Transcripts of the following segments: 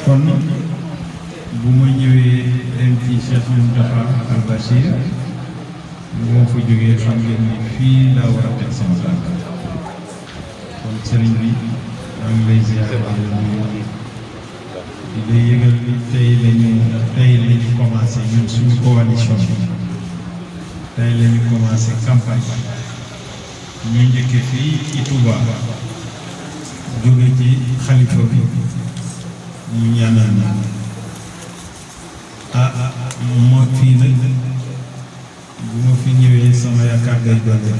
kon bu ma ñëwee dem ci Cheikh Mountakha Al Bachir moo fa jógee xam ngeen ni fii laa war a teg sama tànk kon sëriñ bi maa ngi lay ziar di lay yëgal ni tey lañu commencé ñun suñu coalition bi tey lañu commencé campagne ñu njëkkee fii ci Touba jóge ci xalifa bi ñu ñaanal na moo fii nag bu ma fi ñëwee sama yaakaar day doole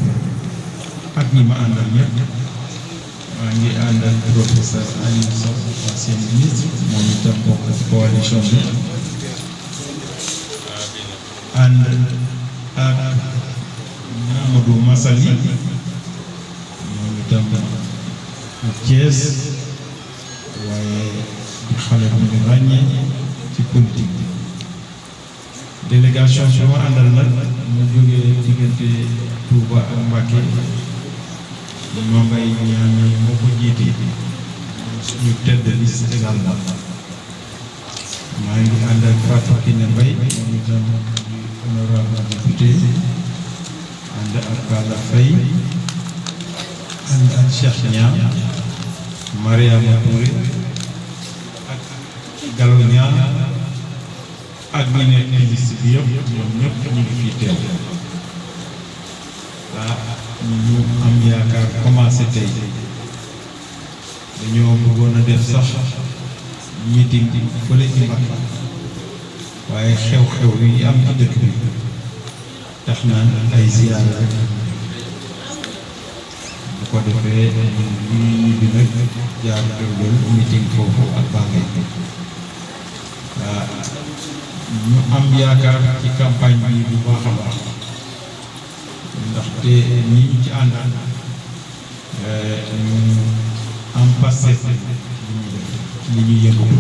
ak ñi ma àndal ñëpp maa ngi àndal professeur Aliou Sow ancien ministre moom itam bokk ci coalition bi ànd ak Mamadou Massali moom itam Thiès waaye di xale bu ñu ràññee ci politique délégation bi ma àndal nag mu jógee diggante Touba ak Mbacké ñoo ngay ñaan moo ko jiite suñu tête de liste également maa ngi ànd ak Fatou Kiné Mbaye moom itam honorable député ànd ak Balla Faye ànd ak Cheikh Niang Mariama Touré ak Gallo Niang ak ñi nekk liste bi yëpp ñoom ñëpp ñu ngi fii teew ñu am yaakaar commencé tey dañoo bëggoon a def sax meeting fële ci Mbacké waaye xew-xew yi am ci dëkk bi tax na ay ziar rek bu ko defee ñu ñibbi nag jaar Diourbel meeting foofu ak Bambey ñu am yaakaar ci campagne bi bu baax a baax ndaxte ñi ñu ci àndaan ñu am passé li ñu yëngatu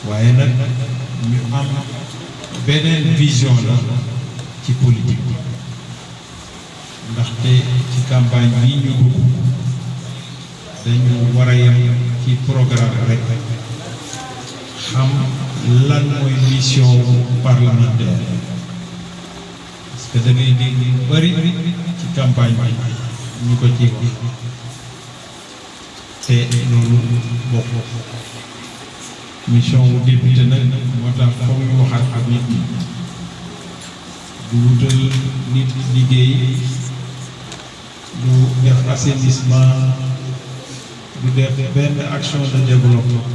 waaye nag ñu am beneen vision la ci politique bi ndaxte ci campagne bi ñu dugg dañu war a yem ci programme rek xam lan mooy mission parlementaire parce que da ngay dégg lu bari ci campagne bi ñu ko ci wax te loolu bokk mission wu député nag moo tax foog ñu waxaat ak nit ñi du wutal nit liggéey du def assainissement du def benn action de développement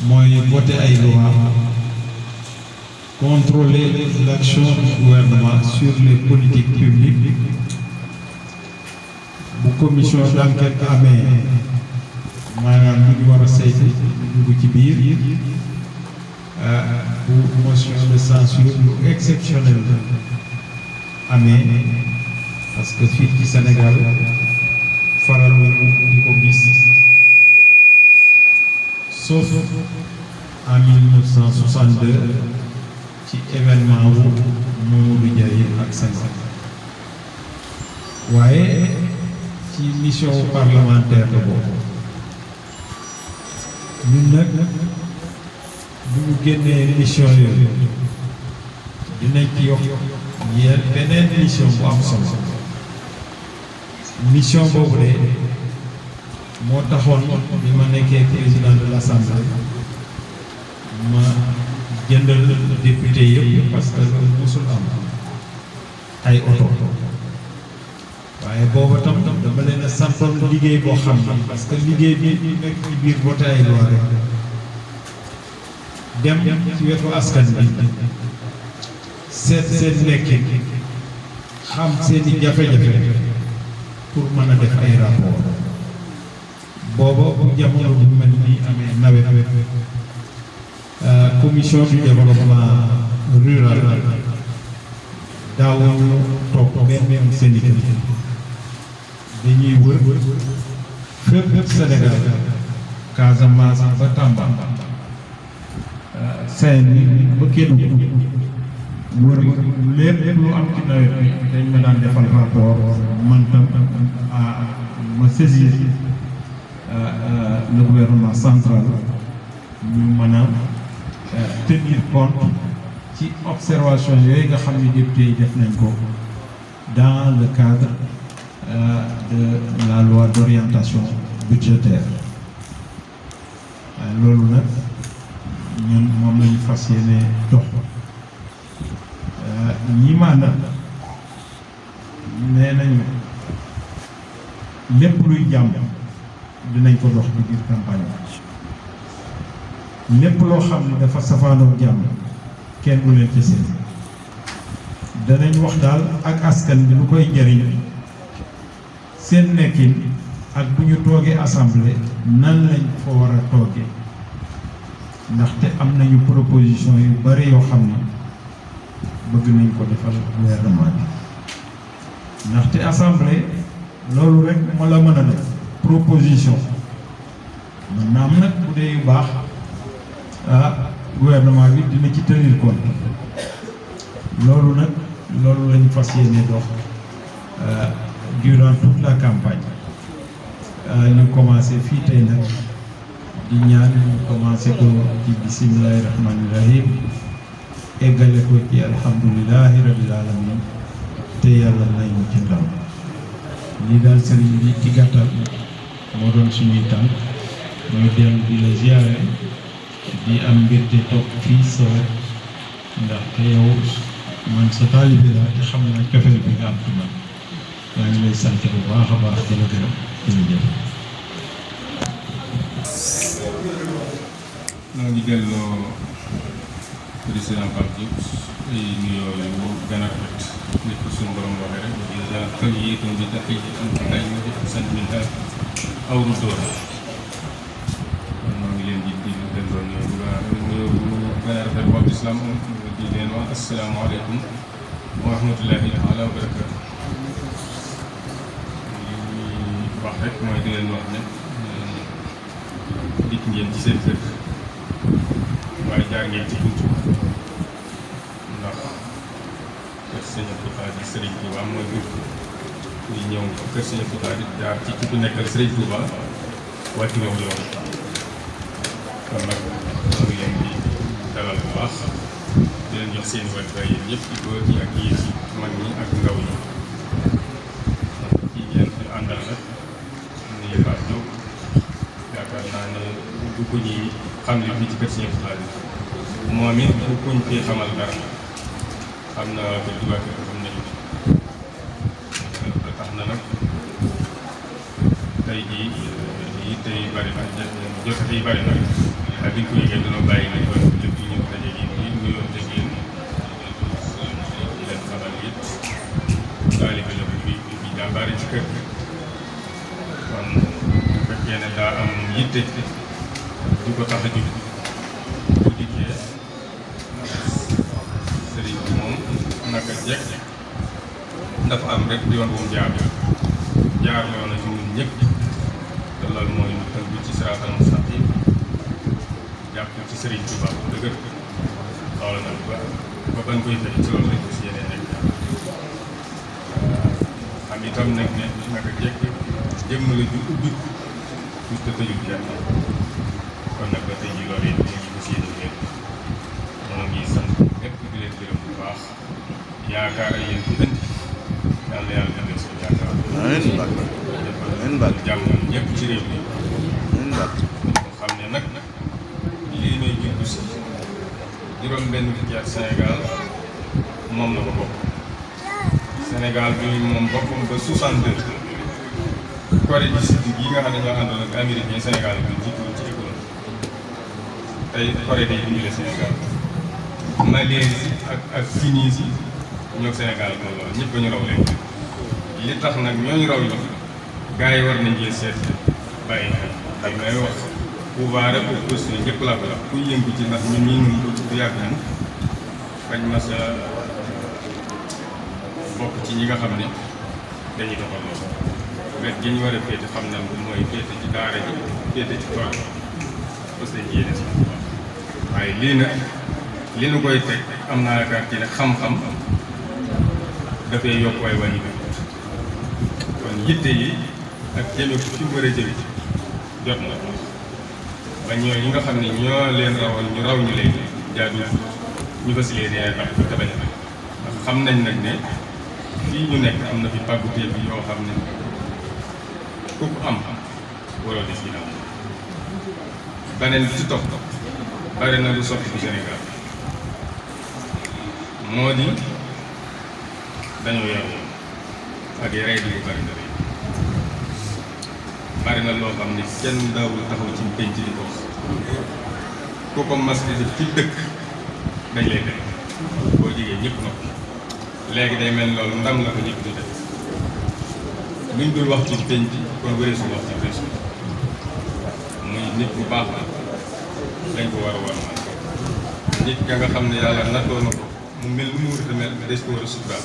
mooy voter ay loi contrôler l'action du gouvernement sur les politiques publiques bu commission d'enquête amee maanaam lu ñu war a saytu dugg ci biir bu motion de censure lu exceptionnel amee parce que fii ci Sénégal faral di ko gis sauf en 1962 ci événement wu Mamadou Ndiaye ak Senghor waaye ci mission parlementaire la boobu ñun nag bu ñu génnee mission yooyu dinañ ci yokk yéen beneen mission bu am solo mission boobu de moo taxoon bi ma nekkee président de l'Assemblée ma jëndal député yëpp parce que loolu musul am ay oto waaye booba tam dama leen a santoon liggéey boo xam ne parce que liggéey bi ñu nekk ci biir voté ay loi rek dem ci wetu askan bi seet seen nekkin xam seeni jafe-jafe pour mën a def ay rapport booba bu jamono bu mel ni amee nawet commission du développement rural daawuñu toog benn syndicat dañuy wër fépp Sénégal Casamance ba Tamba Saint-Louis ba Kédougou wër lépp lu am ci nawet bi dañ ma daan defal rapport man tam ma saisir le gouvernement central ñu mën a tenir compte ci observation yooyu nga xam ne député yi def nañ ko dans le cadre de la loi d'orientation budgétaire loolu nag ñun moom lañu fas yéene dox ñi maanaam nee nañu lépp luy jàmm dinañ ko dox ci biir campagne bi lépp loo xam ne dafa safaanoo jàmm kenn du leen ci seen danañ wax daal ak askan bi lu koy njëriñ seen nekkin ak bu ñu toogee assemblée nan lañ fa war a toogee ndaxte am nañu proposition yu bari yoo xam ne bëgg nañ ko defal gouvernement bi ndaxte assemblée loolu rek moo la mën a def proposition mën na am nag bu dee yu baax gouvernement bi dina ci tenir compte loolu nag loolu lañu fas yéene dox durant toute la campagne ñu commencé fii tey nag di ñaan ñu commencé ko ci bisimilahi rahmani rahim eggale ko ci alhamdulilahi rabbil alamin te yàlla nañ ñu ci ndam lii daal sëriñ bi ci gàttal moo doon suñuy tànk mooy dellu di la ziare di am mbégte toog fii sa wet ndax te yow man sa taalibe la te xam naa cofeel bi nga am ci man maa ngi lay sant bu baax a baax di la gërëm jërëjëf. maa ngi delloo président Pape Diop ay nuyoo yu gën a rafet ni ko suñu borom waxee rek dèjà xëy yi itam di tax yi am ci ay ma def sant mi daal awru door kon maa ngi leen di delloo nuyoo bu gën a rafet wax islam di leen wax asalaamaaleykum wa rahmatullahi taala wa barakatu li wax rek mooy di leen wax ne dikk ngeen ci seen kër waaye jaar ngeen ci buntu ndax kër Sëñ Abdou Khadre Sëriñ Touba mooy buntu kuy ñëw kër Sëñ Abdou Khadre jaar ci ki ku nekkal Sëriñ Touba wàcc nga yoon kon nag ñoo ngi leen di dalal bu baax di leen jox seen i wàlluwaay yéen ñëpp di góor ñi ak yéen ñi mag ñi ak ndaw ñi ci ngeen di àndal nag nii Pape Diop yaakaar naa ne du ko ñuy xam ne fii ci kër Sëñ Abdou Khadre moom it bu kuñ fi xamal dara xam na ko diwaat ko xam nañu ne tax na nag tey jii yitte yi bari na jotate yi bari na ak di ko yëgee dina bàyyi nañ ko lépp ñu daje yi nii nuyoo te yéen di leen xamal it taalibe la bi jàmbaare ci kër kon bu fekkee ne daa am yitte du ko tax a jóg bu dikkee sëriñ bi moom naka jekk dafa am rek yoon bu mu jaar yoon na ci ñun ñëpp te loolu mooy ñu tënk ci siraatal mustaqim jàpp ci sëriñ Tuuba bu dëgër loolu nag ba bañ koy fekk ci loolu lañ ko si yeneen nekk xam itam nag ne naka jekk jëmm la ju ubbi plus te tëjul kenn kon nag ba tey jii loolu yëpp ñu ngi ko séenu leen moo ngi sant lépp di leen gërëm bu baax yaakaar ak yéen fi indi yàlla yàlla defal seen yaakaar. defal jàmm ñëpp ci réew mi. xam ne nag lii may jublu si juróom-benn fukki at Sénégal moom la ko bokk. Sénégal bi moom boppam ba 62. Corée du Sud gi nga xam ne ñoo àndoon ak américain Sénégal bi jiitu ci économie tey Corée day dimbale Sénégal Malaisie ak Tunisie ñoo Sénégal moom loolu ñëpp ñu raw leen li tax nag ñooñu raw yi gars yi war nañ jël seet bàyyi xel may wax pouvoir ak opposition ñëpp la ko wax kuy yëngu ci ndax ñun ñii ñun du yàgg nañ bañ ma sa bokk ci ñi nga xam ne dañuy doxal loolu wet gi ñu war a féete xam nañ mooy féete ci daara ji féete ci tool parce que yéene si waaye lii nag li nu koy teg am naa yaakaar ci ne xam-xam dafay yokk waay wàññi bi kon yitte yi ak jëme ko fi mu war a jëme jot na ba ñooñu nga xam ne ñoo leen rawoon ñu raw ñu leen jaadu ñu fas yéene tax te bañ a ndax xam nañ nag ne fii ñu nekk am na fi pàgguteef bi yoo xam ne ku ko am waroo des ginnaaw beneen bi ci topp bari na lu soppi bu Sénégal moo di dañoo yaru ak rey di lu bari na loo xam ne kenn daawul taxaw ci penc di ko ku ko mas di def ci dëkk dañ lay def boo jigee ñëpp noppi léegi day mel loolu ndam la ko ñëpp di def luñ dul wax ci penc kon wëree su wax ci penc muy nit bu baax la dañ ko war a man nit ka nga xam ne yàlla nattoo na ko mu mel lu mu war a mel des ko war a suturaal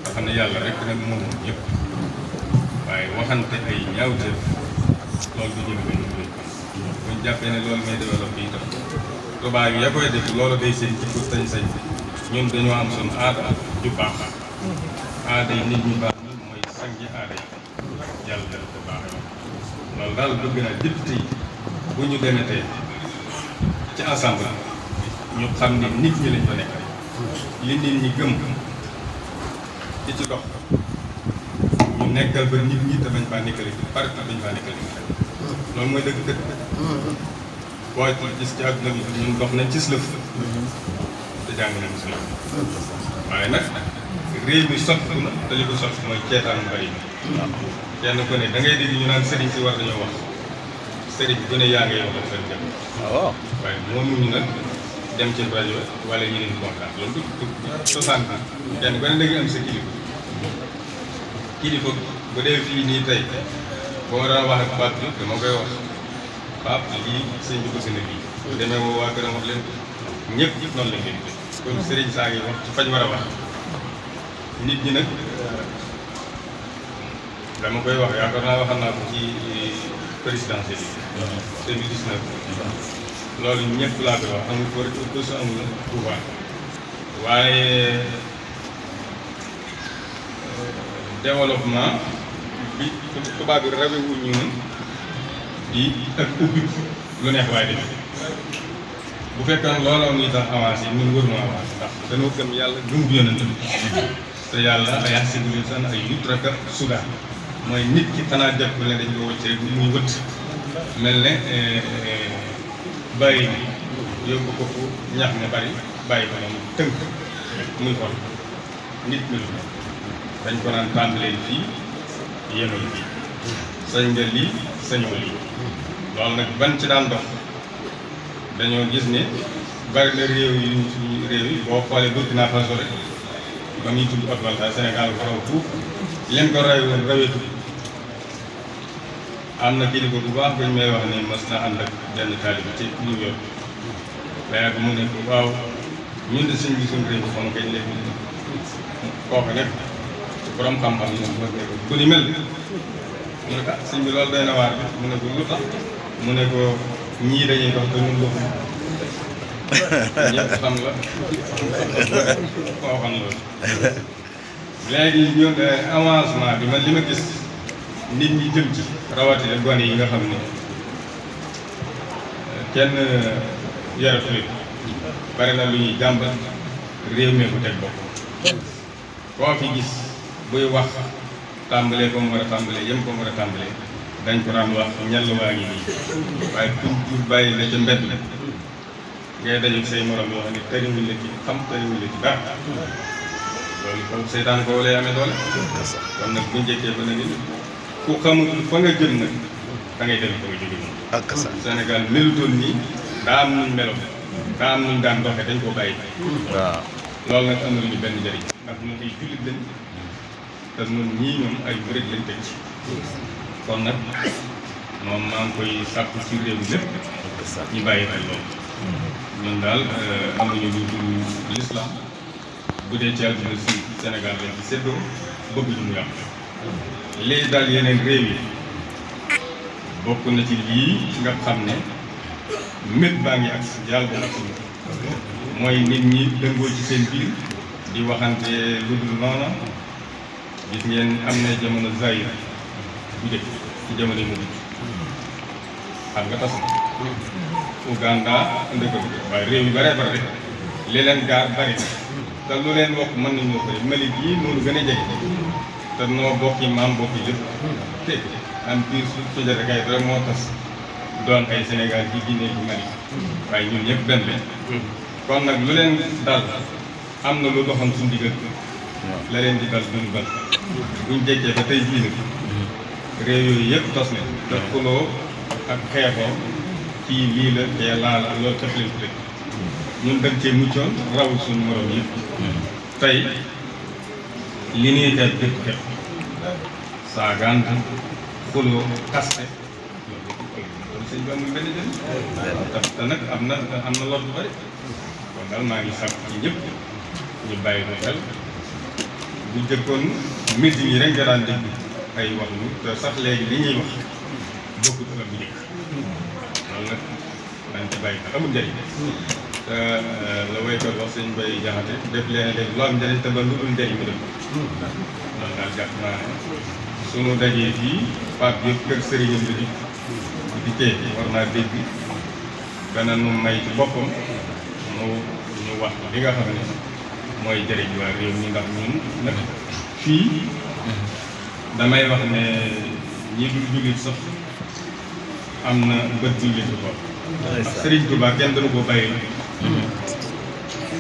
nga xam ne yàlla rek nag moom ñëpp waaye waxante ay ñaawteef loolu du jëm benn mbir buñ jàppee ne loolu may développé itam tubaab yi ya koy def loolu day seen jikko sañ-sañ ñun dañoo am suñu aada ju baax aada yi nit ñu baax ñi mooy sangi aada yi yàlla def ko baax loolu daal bëgg naa député yi bu ñu demee tey ci assemblée ñu xam ne nit ñi lañ fa nekk li nit ñi gëm di ci dox ñu nekkal ba nit ñi te bañ faa nekkale ci parti bañ faa nekkale loolu mooy dëgg dëgg boo gis ci àdduna bi ñun dox nañ ci lëf te jàng nañ ci lëf waaye nag réew mi sottu na te li ko sott mooy ceetaan mu bari kenn ku ne da ngay dégg ñu naan sëriñ si war nañoo wax sëriñ bu ne yaa ngay wax ak seen jëm waaye moomuñu nag dem ci rajo wala ñu leen kontaan loolu du cosaan bi kenn ku ne da ngay am sa kilifa bu dee fii nii tey boo daan wax ak Pape Diop dama koy wax Pape lii sëñ bi bëgg na lii bu demee woo waa këram wax leen ñëpp noonu lañ leen kon sëriñ saa ngi wax ci fañ war a wax nit ñi nag dama koy wax yaakaar naa waxal naa ko ci présidentielle yi 2019 loolu ñëpp laa koy wax amul pour amul pouvoir waaye développement bi tubaab bi rawewuñ ñu di ak ubbi lu neex waaye def bu fekkoon looloo ñuy tax avancé ñun waruñoo avancé ndax dañoo gëm yàlla gëm yonent bi te yàlla ay asibili san ay yutraka suda mooy nit ki xanaa def lu ne dañ ko wëcc rek muy wët mel ne bàyyi yóbbu ko fu ñax ne bari bàyyi ko noonu tënk muy xol nit mi dañ ko naan tàmbalee fii yemal fii sañ nga lii sañoo lii loolu nag ban ci daan dox dañoo gis ne bari na réew yi suñu réew yi boo xoolee Burkina Faso rek ba muy tudd Haute-Volta Sénégal ko raw fuuf leen ko rawe woon raweetu am na kilifa bu baax bañ may wax ne mas na ànd ak benn taalibe ci New York waaye mu ne ko waaw ñun de suñ bi suñ réew bi xam kañ leen kooku nag borom xam-xam yi bu ni mel mu ne ko sëñ bi loolu doy na waar bi mu ne ko lu tax mu ne ko ñii dañuy dox te ñun doxuñ ñëpp xam la koo xam loolu léegi ñun avancement bi man li ma gis nit ñi jëm ci rawatina gone yi nga xam ne kenn yaratu leen bari na lu ñuy jàmbat réew mi ko teg bopp koo fi gis buy wax tàmbalee ko mu war a tàmbalee yem ko mu war a tàmbalee dañ ko daan wax ñàll waa ngi nii waaye pour bàyyi la ca mbedd la ngay dajeeg say morom yoo xam ne tëriwuñ la ci xam tëriwuñ la ci dara loolu kon seytaan ko wala amee doole kon nag bu njëkkee ba nag ku xamul fa nga jëm nag da ngay dem fa nga jóge moom ak sa Sénégal melutoon nii daa am nuñ melo daa am nuñ daan doxee dañ ko bàyyi waaw loolu nag am na lu ñu benn njëriñ ndax ñun ay jullit lañ te ñun ñii ñoom ay murit lañ teg ci kon nag moom maa ngi koy sàkku ci réew mi lépp ñu bàyyi xel loolu ñun daal amuñu lu dul l'islam bu dee ci àdduna si Sénégal lañ ci séddoo bëgg ñu mu yàq lii daal yeneen réew yi bokk na ci lii nga xam ne mét baa ngi ak yàlla bu ak mooy nit ñi dëngoo ci seen biir di waxante lu dul noonu gis ngeen am na jamono Zaïre bu njëkk ci jamono yi mu xam nga tas Uganda ndëkk waaye réew yu bare bare li leen gaar bari te lu leen wax mën nañoo bëri Mali gii noonu gën a jege te noo bokki maam bokki lépp te am biir su jotee kay rek moo tas doon ay Sénégal ci Guinée ci Mali waaye ñun ñëpp benn leen kon nag lu leen dal am na lu doxoon suñu diggante la leen di dal duñu bal buñ jekkee ba tey jii nag réew yooyu yëpp tos ne te xuloo ak xeexoo kii lii la kee laa la loolu tax leen ko dëkk ñun dañ cee muccoon rawul suñu morom yëpp tey li ñuy def dëkk xeex saagaante xuloo kaste loolu sëñ bi amul benn jël te nag am na lor bu bari kon daal maa ngi sàkk ci ñëpp ñu bàyyi ko xel bu jëkkoon meeting yi rek nga daan dégg ay wax lu te sax léegi li ñuy wax bokkut ak bu njëkk loolu nag dañ ci bàyyi xel amul njëriñ te la waykat wax sëñ Bay Jaxate def leen def lu am njëriñ te ba lu dul njëriñ mu def loolu daal jàpp naa ne sunu dajee fii Pape yëpp kër sëriñam bi di tee war naa dégg dana nu may ci boppam ñu wax li nga xam ne mooy jëriñ waa réew mi ndax ñun nag fii damay wax ne ñi dul jullit sax am na bët jullit bu bopp ndax Sëriñ Tuubaa kenn dañu ko bàyyi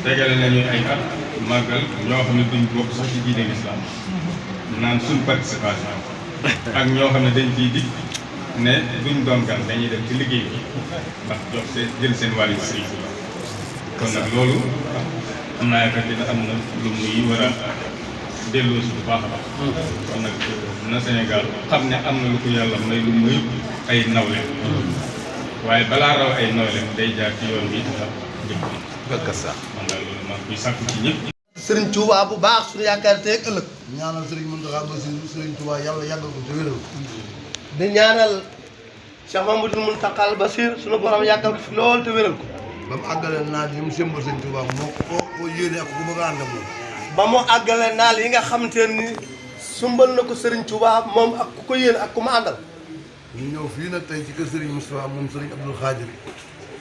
tegale nañu ay at màggal ñoo xam ne duñ bokk sax ci diine lislaam naan suñ participation ak ñoo xam ne dañ ciy dikk ne duñ doon gan dañuy dem ci liggéey bi ndax jox seen jël seen wàll ci Sëriñ Tuubaa kon nag loolu am naa yaakaar dina am na lu muy war a delloo si bu baax a baax kon nag na Sénégal xam ne am na lu ko yàlla may lu muy ay nawle waaye balaa raw ay nawle day jaar ci yoon bi tax njëkk bi sax man daal loolu maa ngi koy sàkku ci ñëpp Serigne Touba bu baax suñu yaakaar tey ëllëg ñaanal Serigne Mountakha Bassirou Serigne Touba yàlla yàggal ko te wéral di ñaanal Cheikh Mamadou Mountakha Bassirou suñu borom yàggal ko fi lool te wéral ko ba mu àggale naal yi mu sëmbal Serigne Touba moo ko yéene ak ku bëgg a ànd ak moom ba mu àggale naal yi nga xamante ni sumbal na ko Serigne Touba moom ak ku ko yéene ak ku ma àndal ñu ñëw fii nag tey ci kër Serigne Moustapha moom Serigne Abdoul Khadir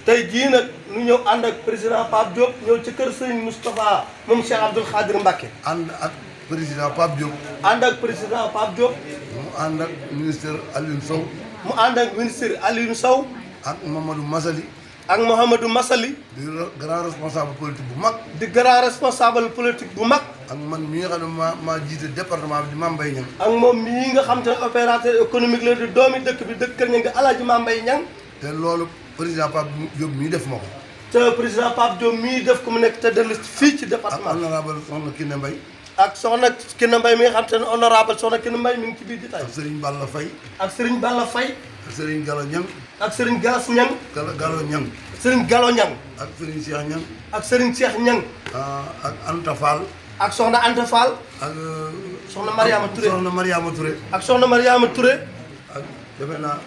tey jii nag ñu ñëw ànd ak président Pape Diop ñëw ci kër Serigne Moustapha moom Cheikh Abdoul Khadir Mbacké ànd ak président Pape Diop ànd ak président Pape Diop mu ànd ak ministre Alioune Sow mu ànd ak ministre Alioune Sow ak Mamadou Massali ak Mouhamadou Massali di grand responsable politique bu mag di grand responsable politique bu mag ak man mi nga xam ne maa jiite département bi di Mame Mbaye Niang ak moom mii nga xam te ne opérateur économique la di doomi dëkk bi dëkk Kër Niang Alaaji Mame Mbaye Niang te loolu président Pape Diop mii def ma ko te président Pape Diop mii def ko mu nekk te dellu fii ci département ak honorable soxna Kiné Mbaye ak soxna Kiné Mbaye mi nga xam te ne honorable soxna Kiné Mbaye mi ngi ci biir di tay ak Serigne Balla Faye ak Serigne Balla Faye ak Serigne Gallo Niang ak Serigne Galas Niang Gallo Niang Serigne Gallo Niang ak Serigne Cheikh Niang ak Serigne Cheikh Niang ak Anta Fall ak soxna Anta Fall ak soxna Mariama Touré soxna Mariama Touré ak soxna Mariama Touré ak defe naa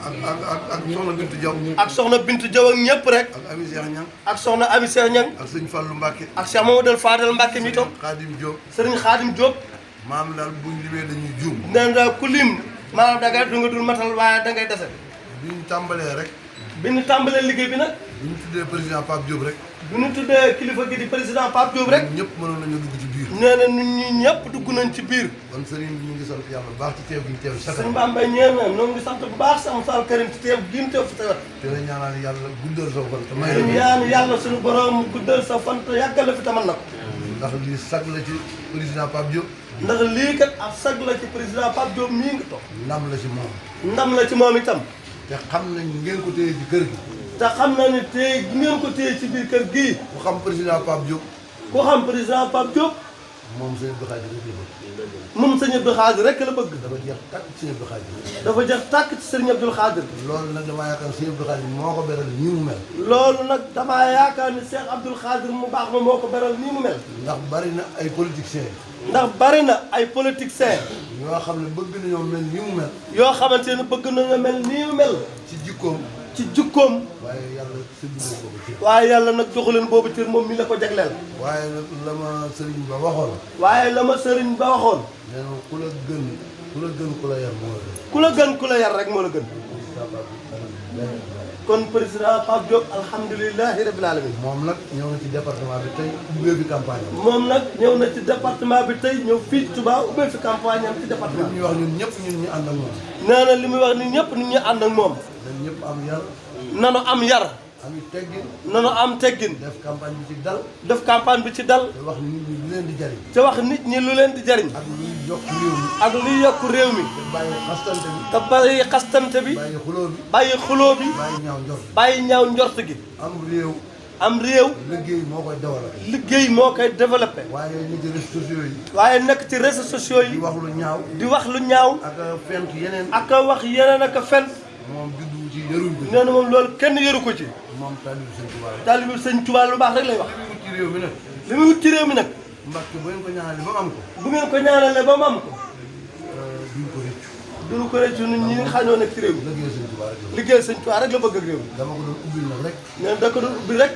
ak soxna Bintu Diaw ak soxna Bintu Diaw ak ñëpp rek ak Ami Cheikh Niang ak soxna Ami Cheikh Niang ak Serigne Fallou Mbacké ak Cheikh Mamadou Fadel Mbacké mi toog Khadim Diop Serigne Khadim Diop maam daal buñ limee dañuy juum nee na ku lim maanaam da ngay du nga dul matal waaye da ngay dese bi ñu tàmbalee rek bi ñu tàmbalee liggéey bi nag bi ñu tuddee président Pape Diop rek bi ñu tuddee kilifa gi di président Pape Diop rek ñëpp mënoon nañu dugg ci biir nee na ñun ñi ñëpp dugg nañ ci biir kon sëriñ bi ñu ngi sant yàlla bu baax ci teew gi ñu teew sëriñ Bamba ñeen na ñoo ngi sant bu baax sama Fall Karim ci teew gi ñu teew fi tawat te la ñaanal yàlla guddal sa fan te may ñaan yàlla suñu borom guddal sa fan te yàggal la fi tamal na ko ndax lii sag la ci président Pape Diop ndax lii kat ab sag la ci président Pape Diop mii ngi toog ndam la ci moom ndam la ci moom itam te xam nañ ngeen ko téye ci kër gi te xam na ne téye ngeen ko téye ci biir kër gii ku xam président Pape Diop ku xam président Pape Diop moom sëñ Abdou Khadir rek la bëgg moom sëñ Abdou Khadir rek la bëgg dafa jeex tàkk ci sëñ Abdou Khadir dafa jeex tàkk ci sëñ Abdou Khadir loolu nag damaa yaakaar sëñ Abdou Khadir moo ko beral nii mu mel loolu nag damaa yaakaar ni Cheikh Abdou Khadir mu baax ma moo ko beral nii mu mel ndax bari na ay politiciens ndax bari na ay politiciens yoo xam ne bëgg nañoo mel nii mu mel yoo xamante ne bëgg nañoo mel nii mu mel ci jikkoom waaye yàlla séddale boobu cër waaye yàlla nag joxu leen boobu cër moom mi la ko jagleel waaye nag la ma sëriñ ba waxoon waaye la ma sëriñ ba waxoon nee na ku la gën ku la yar moo la gën ku la gën ku la yar rek moo la gën kon président Pape Diop alhamdulilahi rabbil alamin. moom nag ñëw na ci département bi tey ubbee fi campagne am. moom nag ñëw na ci département bi tey ñëw fii Touba ubbee fi campagne am ci département li ñuy wax ñun ñëpp ñun ñu ànd ak moom. nee na li muy wax ni ñëpp nit ñi ànd ak moom. dañ ñëpp am yar. nanu am yar. am teggin. nanu am teggin. def campagne bi ci dal. def campagne bi ci dal. te wax nit ñi lu leen di jariñ. te wax nit ñi lu leen di jariñ. ak luy yokk réew mi. ak luy yokk réew mi. te bàyyi xastante bi. te bàyyi xastante bi. bàyyi xuloo bi. bàyyi xuloo bi. bàyyi ñaaw njort. bàyyi ñaaw njort gi. am réew. am réew. liggéey moo koy développé. liggéey moo koy développé. waaye ñu ci réseaux sociaux yi. waaye nekk ci réseaux sociaux di yi. wax lu ñaaw. di wax lu ñaaw. ak fent yeneen. ak a wax yeneen ak a fen. moom juddu ci yaruñ ko. nee na moom loolu kenn yëru ko ci. moom taalibu Sëñ Tuubaa la. taalibu Sëñ Tuubaa lu baax rek lay wax. ci réew mi nag. li muy wut ci réew mi nag. Mbàkke bu ngeen ko ñaanalee ba mu am ko. bu ngeen ko ñaanalee ba mu am ko. duñ ko rëccu. duñu ko rëccu nit ñi nga xam ñoo nekk ci réew mi. liggéey Sëñ Tuubaa rek la. liggéey Sëñ Tuubaa rek la bëgg ak réew mi. dama ko doon ubbil nag rek. nee na da ko doon ubbi rek.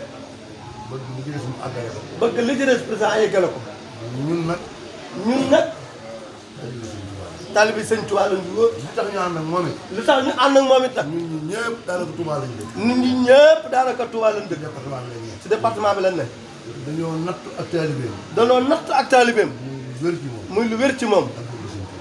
bëgg li ci des mu àggale ko. bëgg li ci des président yeggale ko. ñun nag. ñun nag. taalibu Sëñ Tuubaa taalibi Sëñ Tuubaa la. lañ wóor. li tax ñu ànd ak moom it. lu tax ñu ànd ak moom it nag. ñun ñi ñëpp daanaka Tuubaa lañ dëkk. nit ñi ñëpp daanaka Tuubaa lañ dëkk. département bi lañ nekk. ci département bi lañ ne. dañoo natt ak taalibeem. danoo natt ak taalibeem. muy lu wér ci moom. muy lu wér ci moom.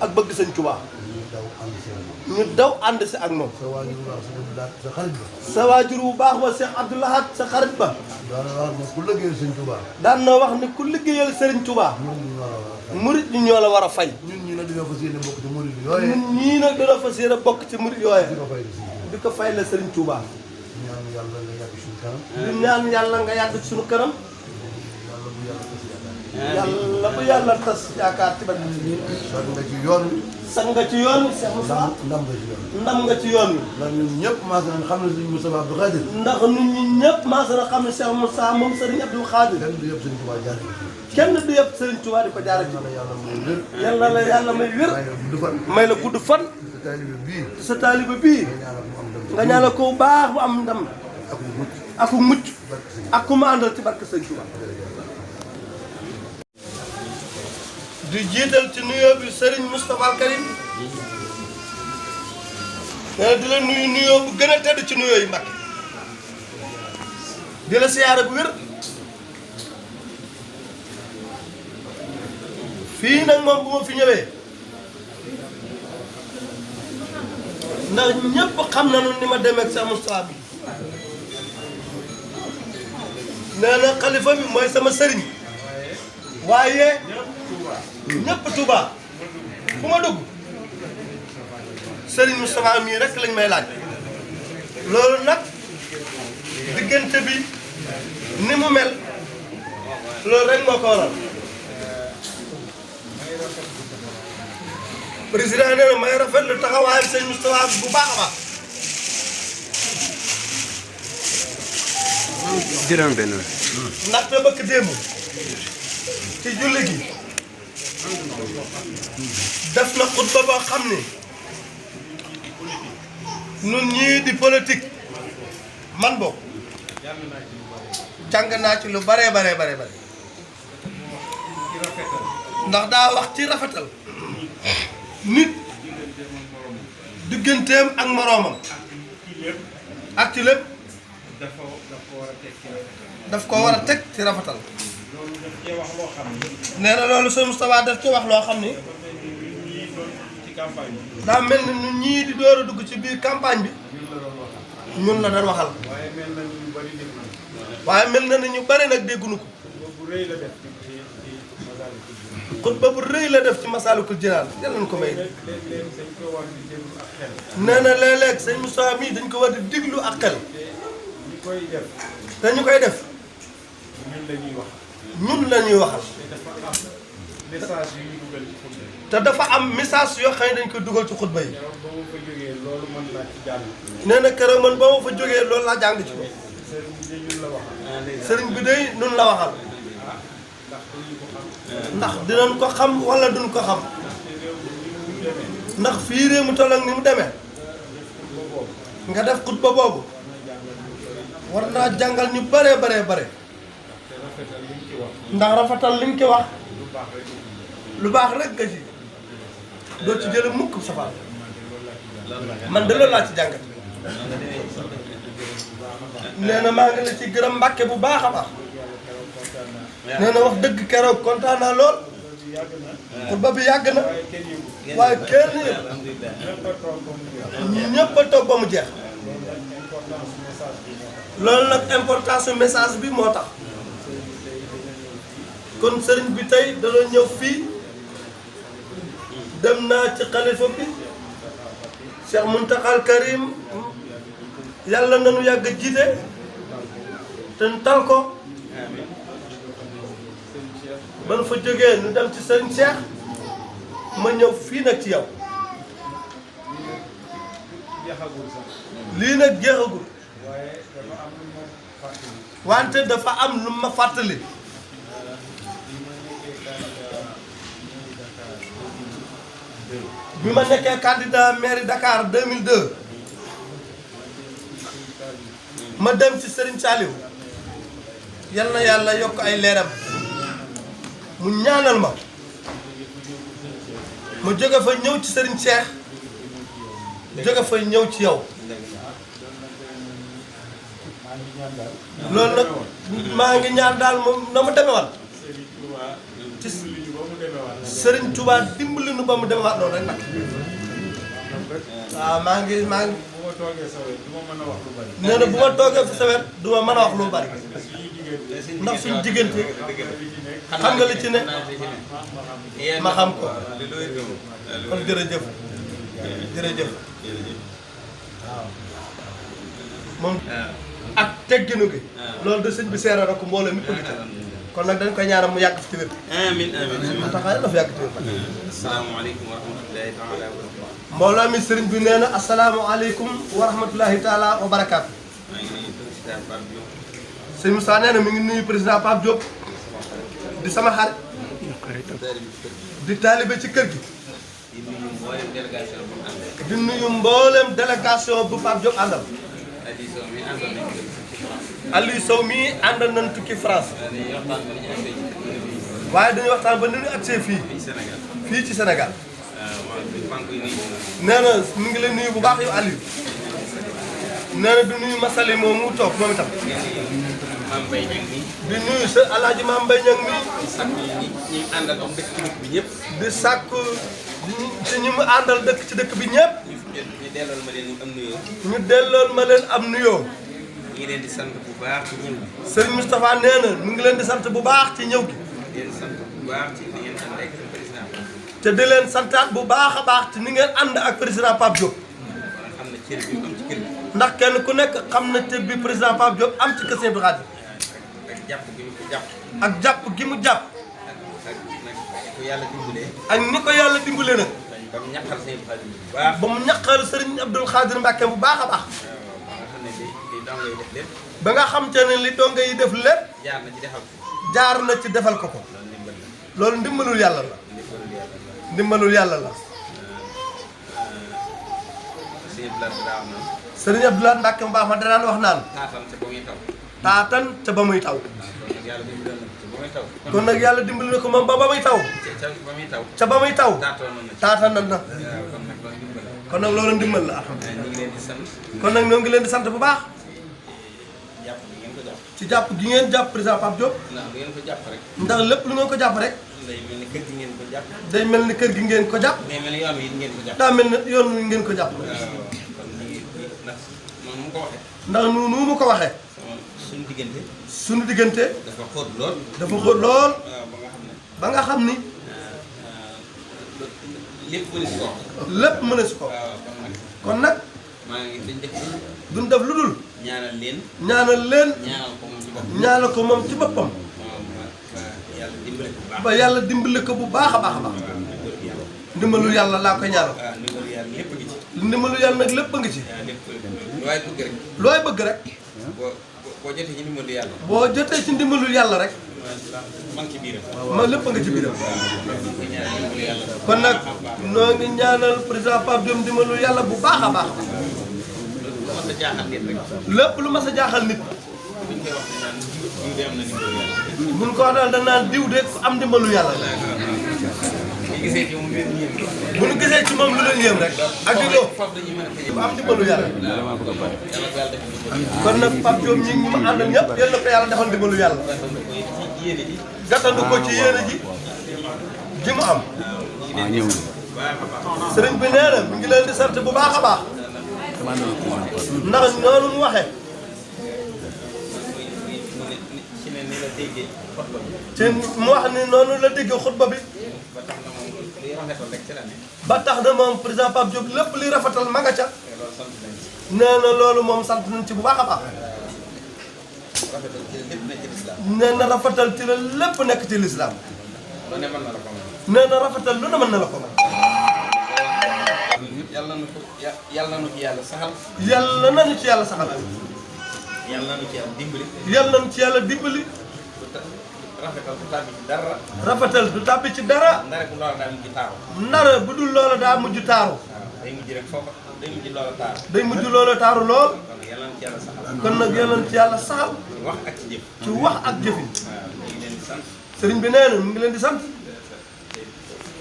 ak bëgg Sëñ ak bëgg Sëñ Tuubaa. ñu daw ànd seen. ñu daw ànd si ak moom. sa waajur bu baax sa xarit ba. sa waajur bu baax ba Cheikh Abdou Lahad sa xarit ba. daana wax ne ku liggéeyal Sëñ Tuubaa. daan na wax ni ku liggéeyal Serigne Touba. murit ñi ñoo la war a fay. ñun ñi nag dañoo fas yéene bokk ci murit yooye. ñun ñii nag dana fas yéene bokk ci murit yooye. di ko fay di di ko fay la Serigne Touba. ñaan yàlla nga yàgg suñu kanam. di ñaan yàlla nga yàgg ci suñu kanam. yàlla bu yàlla tas yaakaar. yàlla bu yàlla tas yaakaar ci bat bi. sax nga ci yoon wi. sax nga ci yoon wi Cheikh Moussa. ndam nga ci yoon wi. ndam nga ci yoon wi. ndax ñun ñëpp maas nañ xam ne Sëñ Moustapha Abdou Khadir. ndax nit ñi ñëpp maasa na xam ne Cheikh Moussa moom Serigne Abdou Khadir. kenn du yëpp Sëñ Tuubaa jaar ci. kenn du yëpp Serigne Touba di ko jaarale ci. yàlla may wér. yàlla la yàlla may wér. may la gudd fan. may la gudd fan. sa taalibe bii. sa taaliba bii. nga ñaanal ko bu baax bu am ndam. ak mucc. ak mucc. ak ku ma àndal ci barke Sëñ Touba. di jiital ci nuyoo bi Serigne Moustapha Al Karim. nee di la nuyu nuyoo bu gën a tedd ci nuyoo yi Mbàkke. di la siyaare bu wér. fii nag moom bu ma fi ñëwee. ndax ñëpp xam nañu ni ma demee ak sa Moustapha bi. nee na xalifa bi mooy sama sëriñ. waaye ñëpp Touba fu ma dugg sëriñ Moustapha mii rek lañ may laaj. loolu nag diggante bi ni mu mel loolu rek moo ko waral. président nee na may rafetlu taxawaayu sëñ Moustapha bu baax a baax. juróom benn ndaxte bëkk démb ci julli gi def na xutba boo xam ni nun ñii di politique man bokk jàng naa ci lu bare ndax daa wax ci rafetal nit digganteem ak moroomam ak ci lépp daf ko war a teg ci rafetal. nee na loolu sëñ Moustapha daf ci wax loo xam ni daa mel ni ñun ñii di door a dugg ci biir campagne bi ñun la doon waxal. waaye mel na ni ñu bari nag dégguñu ko. xutba bu rëy la def ci Masaalikul Jinaan yàlla nañu ko may. nee na léeg-léeg sëñ Moustapha mii dañ ko war di diglu ak xel. te ñu koy def ñun la ñuy waxal. te dafa am message yoo xam ne dañ koy dugal ci xutba yi. nee na keroog man ba ma fa jógee loolu laa jàng ci ko. sëriñ bi day nun la waxal. ndax dinañ ko xam wala duñ ko xam. ndax fii réew mu toll ak ni mu demee. nga def xutba boobu. war naa jàngal ñu bare. ndax rafetal liñ ci wax. lu baax rek nga ci. doo ci jële mukk safaan. man de loolu laa ci jàngat. nee na maa ngi la ci gërëm Mbàkke bu baax a baax. nee na wax dëgg keroog kontaan naa lool. xutba bi yàgg na. waaye kenn ñëpp a toog ba mu jeex. loolu nag importance message bi moo tax. kon sëriñ bi tey dañoo ñëw fii. dem naa ci xalifa bi. Cheikh Muntaxal Karim. yàlla nañu yàgg jiite. te nu tal ko. ba nu fa jógee nu dem ci sëriñ Cheikh. ma ñëw fii nag ci yow. lii nag jeexagul. wante dafa am lu ma fàttali. bi ma nekkee candidat mairie Dakar 2002. ma dem ci Serigne Saliou. yal na yàlla yokk ay leeram. mu ñaanal ma. ma jóge fa ñëw ci Serigne Cheikh. jóge fa ñëw ci yow. loolu nag maa ngi ñaan daal moom na mu demewaat. ci Serigne Touba dimbali nu ba mu demewaat noonu rek nag. waaw maa ngi. nee na bu ma toogee fi sa wet du ma mën a wax lu bari. ndax suñu diggante xam nga li ci ne ma xam ko. kon jërëjëf. jërëjëf. waaw moom. ak tegginu gi. loolu de sëñ bi seera na ko mbooloo mi ko gis. kon nag dañ koy ñaanal mu yàgg ci wér. amiin amiin. taxaay na fa yàgg ci wér. asalaamaaleykum wa rahmatulahi taala wa barakaatu. mbooloo mi sëriñ bi nee na asalaamaaleykum wa rahmatulahi taala wa barakaatu. maa ngi nuyu président Pape Diop. sëñ Moussa nee na mi ngi nuyu président Pape Diop. di sama xarit. di taalibe ci kër gi. di nuyu mboolem délégation bu mu àndal. di nuyu mboolem délégation bu Pape Diop àndal. Aliou Sow mii àndal nañ tukki France. waaye dañuy waxtaan ba ni ñu agsee fii. fii ci Sénégal. nee na mi ngi leen nuyu bu baax yow Aliou. nee na di nuyu Masali moom mu toog moom itam. di nuyu sa alaaji Maam Mbay Ñang mi. ñi àndal am dëkk ci dëkk bi ñëpp. di sàkku ci ñi mu àndal dëkk ci dëkk bi ñëpp. ñu dellool ma leen am nuyoo. ñu dellool ma leen am nuyoo. ñu ngi leen di sant bu baax ci ñëw gi. Serigne Moustapha nee na mu ngi leen di sant bu baax ci ñëw gi. di leen sant bu baax ci ni ngeen ànd ak président. te di leen santaat bu baax a baax ci ni ngeen ànd ak président Pape Diop. xam na cër bi am ci kër gi. ndax kenn ku nekk xam na cër bi président Pape Diop am ci kër Sëñ Abdou Khadre. ak jàpp gi mu ko jàpp. ak jàpp gi mu jàpp. ak nag ko yàlla dimbalee. ak ni ko yàlla dimbalee nag. ba mu ñaqal Sëñ Abdou Khadre bu baax. ba mu ñaqal Serigne Abdou Khadre Mbacke bu baax a baax. ba nga xam te ne li donga yi def lépp. jaar na ci defal ko. jaar na ci defal ko ko. loolu ndimbalul yàlla la. ndimbalul yàlla la. Serigne Abdou Lahad Mbacke mu baax ma danaan wax naan. taatan ca ba muy taw. kon nag yàlla dimbali na ko moom ba muy taw. ca ba muy taw. taatan na. kon nag loolu ndimbal la kon nag ñoo ngi leen di sant bu baax. ci jàpp gi ngeen jàpp président Pape Diop. ndax lépp lu ngeen ko jàpp rek. day mel ni kër gi ngeen ko jàpp. day mel ni yoon wi ngeen ko jàpp. daa mel ni yoon wi ngeen ko jàpp. ndax nu mu ko waxee. suñu diggante. suñu diggante. dafa xóot lool. dafa xóot lool. ba nga xam ni. lépp mën si ko. lépp mën si ko. kon nag. maa ngi duñ def lu dul. ñaanal leen. ñaanal leen. ñaanal ko moom ci boppam. ñaanal ko moom ci boppam. ba yàlla dimbale ko bu baax. ba yàlla dimbale ko bu baax a baax a baax. ndimbalu yàlla laa koy ñaanal. ndimbalu yàlla lépp a ngi ci. ndimbalu yàlla nag lépp a ngi ci. looy bëgg rek. looy bëgg rek. boo jotee ci ndimbalu yàlla. boo jotee ci ndimbalu yàlla rek. man ci biiram. ma lépp a nga ci biiram. kon nag noo ngi ñaanal président Pape Diop ndimbalu yàlla bu baax a baax. lépp lu mas a jaaxal nit. buñ koy wax ne naan diw de am na ndimbalu yàlla. buñ ko wax daal dañ naan diw de ku am ndimbalu yàlla la. gisee ci moom leen yéem bu ñu gisee ci moom lu leen yéem rek ak di loo foofu dañuy mën a tëjee am dimbalu yàlla yàlla ko yàlla def kon nag Pape Diop ñi ma àndal ñëpp yal na ko yàlla defal dimbalu yàlla ci yéene ji gàttandu ko ci yéene ji mu am sëriñ bi nee na mi ngi leen di sant bu baax a baax ndax noonu mu waxee ci ne ni la déggee xutba bi ci mu wax ni noonu la déggee xutba bi ba tax na moom liy rafetal rek ci la ne ba tax na moom président Pape Diop lépp li rafetal ma nga ca loolu sant nañ ci nee na loolu moom sant nañ ci bu baax a baax rafetal ci lépp nekk ci lislaam nee na rafetal ci la lépp nekk ci lislaam lu ne mën na la ko mën nee na rafetal lu ne mën na la ko mën yàlla na ko yàlla na ci yàlla saxal yàlla nañu ci yàlla saxal yàlla na ci yàlla dimbali yàlla nañu ci yàlla dimbali rafetal du tàbbi ci dara rafetal du tàbbi ci dara ndare bu loola daal mujj taaru ndara bu dul loola daa mujj taaru waaw day mujj rek foofa day mujj loola taaru day mujj loola taaru lool kon yàlla na ci yàlla saxal kon nag yàlla nañu ci yàlla saxal ci wax ak ci jëf ci wax ak jëfin waaw ñu ngi leen di sant sëriñ bi nee na mu ngi leen di sant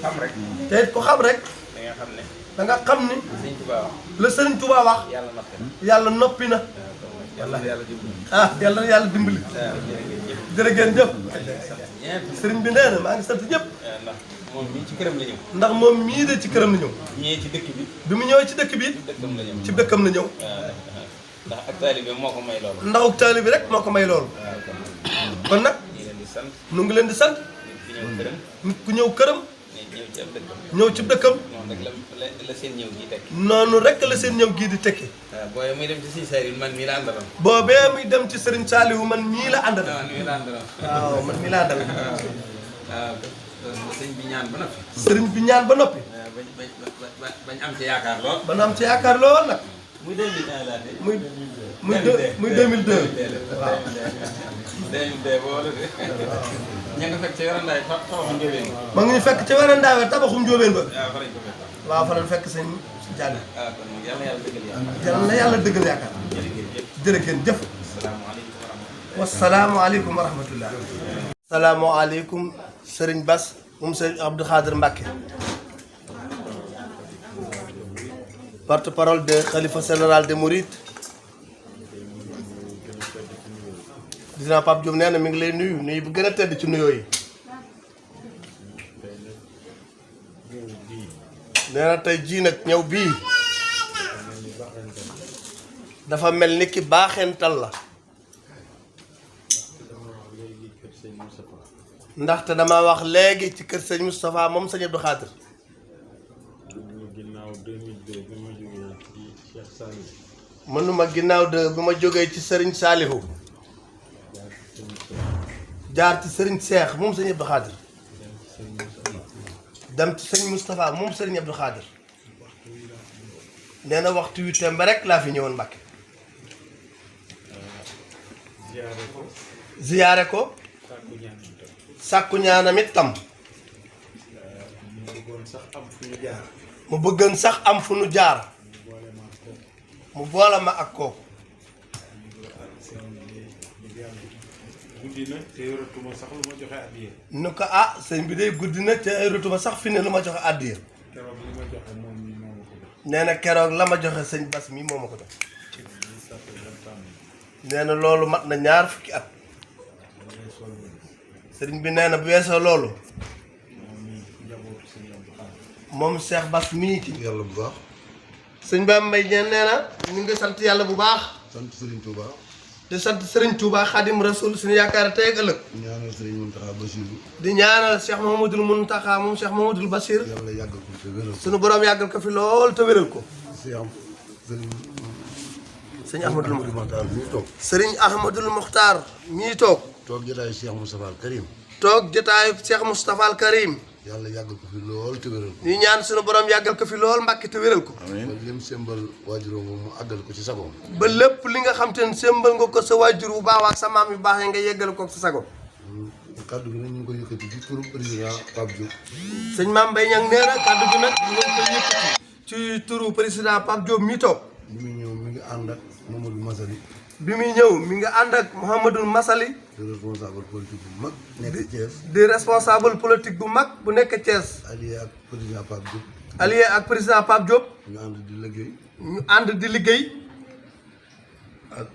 xam rek te it ko xam rek da nga xam ne da nga xam ni sëñ Tuubaa wax la sëriñ Touba wax yàlla noppi na yàlla noppi na yàlla na yàlla dimbali ah yàlla na yàlla dimbali waaw jërëjëf jërë ngeen jëf ñëpp sëriñ bi nee na maa ngi sant ñëpp ndax moom mii ci këram la ñëw ndax moom mii de ci këram la ñëw ñëwee ci dëkk bi bi mu ñëwee ci dëkk bi dëkkam la ñëw ci dëkkam la ñëw ndax ak taalibe moo ko may loolu ndaxu taalibe bi rek moo ko may loolu waaw kon nag ñu leen di sant nu ngi leen di sant nit ki ñëw këram nit ku ñëw këram ñëw ci ab dëkkam ñëw ci dëkkam noonu rek la seen ñëw gi tekki noonu rek la seen ñëw gii di tekki waaw booy muy dem ci si saari man mii la àndaloon boobee muy dem ci sëriñ Saalihu man mii la àndal man mii la àndaloon waaw man mii la àndal waaw sëñ bi ñaan ba noppi sëriñ bi ñaan ba noppi bañ am ci yaakaar lool ba na am ci yaakaar lool nag muy 2001 laa de muy muy 2002 waaw 2002 boo wala de ña nga fekk ci yorandaay tabaxu njóobeen ma ngi ñu fekk ci warandaawe tabaxum njóobeen ba waaw fa lañ ko fekk waaw fa lañ fekk sëñ Diagne waaw kon nag yàlla yàlla dëggal yaakaar yàlla na yàlla dëggal yaakaar jërë ngeen jëf asalaamaaleykum wa rahmatulah wasalaamualeykum wa rahmatullah salaamualeykum sëriñ Bass moom sëriñ Abdou Khadir Mbacké porte-parole de Khalifa général des Mourides dina Pape Diop nee na mi ngi lay nuyu nuyu bu gën a tedd ci nuyoo yi nee na tey jii nag ñëw bii dafa mel ni ki baaxeental la ndaxte dama wax léegi ci kër sëñ Moustapha moom sëñ Abdou Khadir mënuma ginnaaw de bi ma jógee ci sëriñ Saalihu jaar ci sëriñ Seex moom sëñ Abdou Khadir dem ci sëñ Moustapha moom sëriñ Abdou Khadir nee na waxtu wi tembe rek laa fi ñëwoon Mbàkke ziyaare ko sàkku ñaanam it tam mu bëggoon sax am fu nu jaar mu boole ma ak kooku guddi na te yoratuma sax lu ma joxe addiya nu ko ah sëñ bi day guddi na te yoratuma sax fi ne lu ma joxe addiya keroog li ma joxe moom mi moo ma ko jox nee na keroog la ma joxe sëñ Bass mi moo ma ko jox nee na loolu mat na ñaar fukki at sëriñ bi nee na bu weesoo loolu moom Cheikh Bass mii ci yàlla bu baax sëñ Ba Mbaye ñeen nee na ñu ngi sant yàlla bu baax sant Serigne Touba di sant Serigne Touba Khadim Rasoul suñu yaakaar tey ak ëllëg ñaanal Serigne Mountakha Bassirou di ñaanal Cheikh Mouhamadoul Mountakha moom Cheikh Mouhamadoul Bassir yàlla yàggal ko te wéral ko suñu borom yàggal ko fi lool te wéral ko Cheikh Serigne sëñ Ahmadul Mokhtar mi toog Serigne Ahmadul Mokhtar mii toog toog jotaayu Cheikh Moustapha Al Karim toog jotaayu Cheikh Moustapha Al Karim yàlla yàggal ko fi lool te wéral ko ñu ñaan suñu borom yàggal ko fi lool Mbàkke te wéral ko ba lim sembal waajuróom mu àggal ko ci sagoom ba lépp li nga xam te ne sémbal nga ko sa waajur bu baax ak sa maam yu baax yi nga yeggal ko sa sago kàddu gi nag ñu ngi koy yëkkati ci turu président Pape Diop sëñ Mame Mbaye Niang nee na kàddu gi nag ñu ngi koy yëkkati ci turu président Pape Diop mi toog li muy ñëw mi ngi ànd ak Mamadou Masali. bi muy ñëw mi ngi ànd ak Mouhamadou Masali. di responsable politique bu mag nekk Thiès. di responsable politique bu mag bu nekk Thiès. allié ak président Pape Diop. allié ak président Pape Diop. ñu ànd di liggéey. ñu ànd di liggéey. ak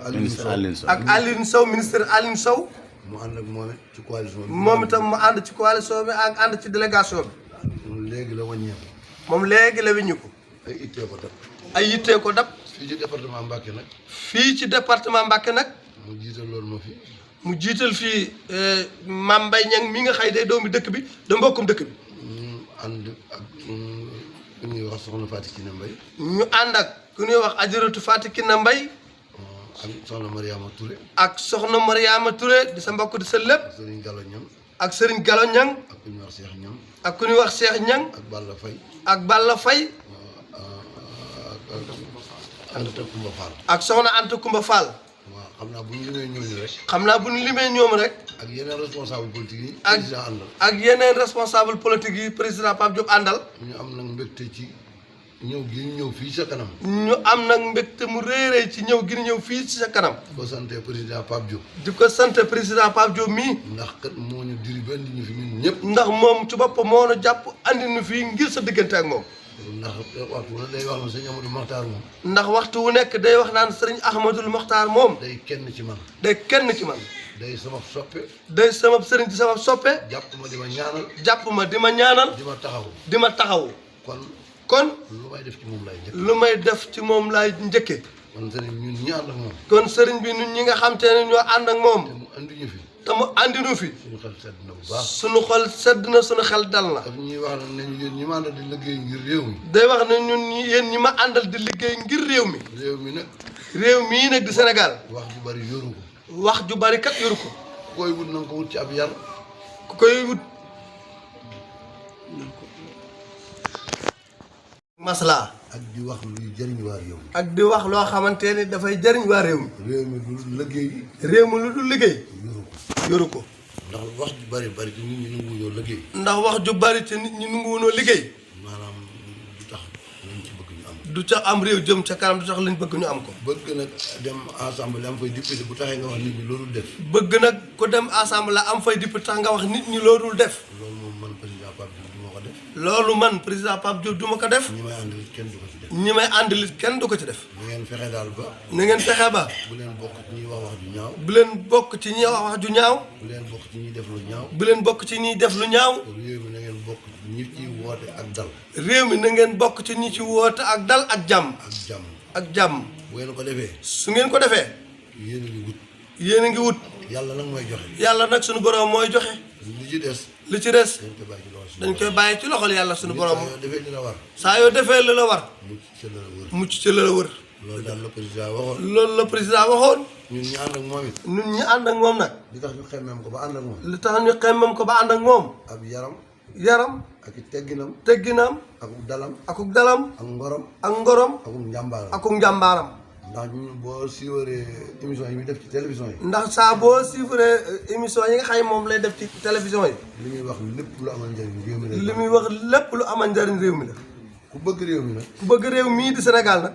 Alioune Sow ak Alioune Sow ministre Alioune Sow. mu ànd ak moom it ci coalition bi. moom itam mu ànd ci coalition bi ak ànd ci délégation bi. léegi la wàññeeku. moom léegi la wiññu ko. ay ittee ko dab. ay yittee ko dab. fii ci département Mbacké nag. fii ci département Mbacké nag. mu jiital loolu ma fi. mu jiital fii Mame Mbaye Niang mi nga xay day doomi dëkk bi da mbokkum dëkk bi. ñu ànd ak ku ñuy wax soxna Fatou Kiné Mbaye. ñu ànd ak ku ñuy wax Ajaratu Fatou Kiné Mbaye. ak soxna Mariama Touré. ak soxna Mariama Touré di sa mbokk di sa lépp. ak Serigne Gallo Niang. ak Serigne Gallo Niang. ak ku ñuy wax Cheikh Niang. ak ku ñuy wax Cheikh Niang. ak Balla Faye. ak Balla Faye. ak Anta Koumba Fall. ak soxna Anta Koumba Fall. waaw xam naa bu ñu limee ñooñu rek. xam naa bu ñu limee ñoom rek. ak yeneen responsable politique yi. ak président àndal. ak yeneen responsable politique yi président Pape Diop àndal. ñu am nag mbégte ci ñëw gi ñu ñëw fii sa kanam. ñu am nag mbégte mu réeree ci ñëw gi ñu ñëw fii ci sa kanam. di ko sante président Pape Diop. di ko sant président Pape Diop mii. ndax kat moo ñu diri ba indi ñu fi ñun ñëpp. ndax moom ci boppam moo nu jàpp andi nu fii ngir sa diggante ak moom. ndax waxtu bu ne day wax na sëñ Amadou Mokhtar moom. ndax waxtu wu nekk day wax naan sëriñ Ahmadul Mokhtar moom. day kenn ci man. day kenn ci man. day sama soppe. day sama sëriñ di sama soppe. jàpp ma di ma ñaanal. jàpp ma di ma ñaanal. di ma taxaw. di ma taxaw. kon lu may def ci moom lay njëkk. lu may def ci moom laay njëkke. kon sëriñ ñun ñi ànd ak moom. kon sëriñ bi ñun ñi nga xam te ne ñoo ànd ak moom. te mu andi ñu fi. te mu andi nu fi. suñu xel sedd na bu baax. suñu xol sedd na suñu xel dal na. daf ñuy wax ne yéen ñi ma àndal di liggéey ngir réew mi. day wax ne ñun yéen ñi ma àndal di liggéey ngir réew mi. réew mi nag. réew mii nag di Sénégal. wax ju bari yoru ko. wax ju bari kat yoru ko. ku koy wut na nga ko wut ci ab yar. ku koy wut. maslaa. ak di wax luy jëriñ waa réew mi. ak di wax loo xamante ni dafay jëriñ waa réew mi. réew mi lu liggéey. réew mi lu dul liggéey. yoru ko. ndax wax ju bari bari te nit ñi nanguwuñoo liggéey. ndax wax ju bari te nit ñi nanguwuñoo liggéey. maanaam du tax lañ ci bëgg ñu am. du ca am réew jëm ca kanam du tax lañ bëgg ñu am ko. bëgg nag dem assemblée am fay député bu taxee nga wax nit ñi loolu def. bëgg nag ko dem assemblée am fay député tax nga wax nit ñi loolu def. loolu moom man président Pape Diop du ma ko def. loolu man président Pape Diop du ma ko def. ñi may àndal kenn du ko ci def. ñi may àndalit kenn du ko ci def. na ngeen fexe daal ba. na ngeen fexe ba. bu leen bokk ci ñuy wax wax ju ñaaw. bu leen bokk ci ñi wax wax ju ñaaw. bu leen bokk ci ñuy def lu ñaaw. bu leen bokk ci ñiy def lu ñaaw. réew mi na ngeen bokk ci ñi ciy woote ak dal. réew mi na ngeen bokk ci ñi ci woote ak dal ak jàmm. ak jàmm. ak jàmm. bu ngeen ko defee. su ngeen ko defee. yéen a ngi wut. yéen a ngi wut. yàlla nag mooy joxe. yàlla nag suñu borom mooy joxe. li ci des. li ci des. dañ koy bàyyi ci loxo dañ koy bàyyi ci loxol yàlla suñu borom. saa yoo defee li la war. saa yoo defee li la war. mucc ci la la wër. mucc ci la la wër. loolu daal la président waxoon. loolu la président waxoon. ñun ñu ànd ak moom it. ñun ñi ànd ak moom nag. li tax ñu xemmeem ko ba ànd ak moom. li tax ñu xemmam ko ba ànd ak moom. ab yaram. yaram. ak tegginam. tegginam. akuk dalam. akuk dalam. ak ngorom. ak ngorom. akuk njàmbaaram. akuk njàmbaaram. ndax ñun boo siiwaree émission yi muy def ci télévision yi. ndax saa boo suivre émission yi nga xam ne moom lay def ci télévision yi. li muy wax lépp lu amal njëriñ réew mi la. li muy wax lépp lu amal njëriñ réew mi la. ku bëgg réew mi nag. ku bëgg réew mii di Sénégal nag.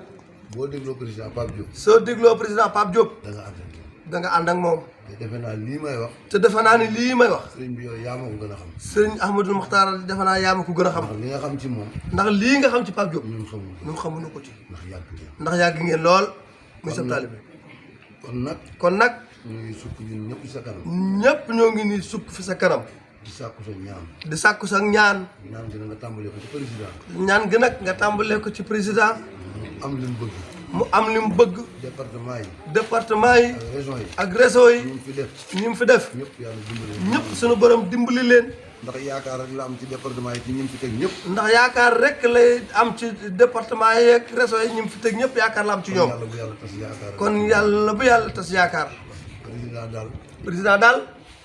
boo dégloo président Pape Diop. soo dégloo président Pape Diop. da nga ànd ak moom. da nga ànd ak moom. te defe naa lii may wax. te defe naa ni lii may wax. sëriñ bi yow yaa ma ko gën a xam. sëriñ Ahmadul Mokhtar defe naa yaa ma ko gën a xam. ndax li nga xam ci moom. ndax lii nga xam ci Pape Diop. ñun xamuñu. ñun xamuñu ko ci. ndax yàgg ngeen. ndax yàgg ngeen lool. muy sa taalibe. kon nag. kon nag. ñu ngi sukk ñun ñëpp sa kanam. ñëpp ñoo ngi nii sukk fi sa kanam. di sàkku sa ñaan. di sàkku sa ñaan. ñaan gi nga tàmbalee ko ci président. ñaan gi nag nga tàmbalee ko ci président. mu am li mu bëgg. mu am li mu bëgg. département yi. département yi. ak région yi. ak réseau yi. ñu fi def. ñi mu fi def. ñëpp yàlla dimbali. ñëpp suñu borom dimbali leen. ndax yaakaar rek la am ci département yi ci ñi mu fi teg ñëpp. ndax yaakaar rek lay am ci département yi ak réseau yi ñi mu fi teg ñëpp yaakaar la am ci ñoom. yàlla bu yàlla tas yaakaar. kon yàlla bu yàlla tas yaakaar. président daal. président daal.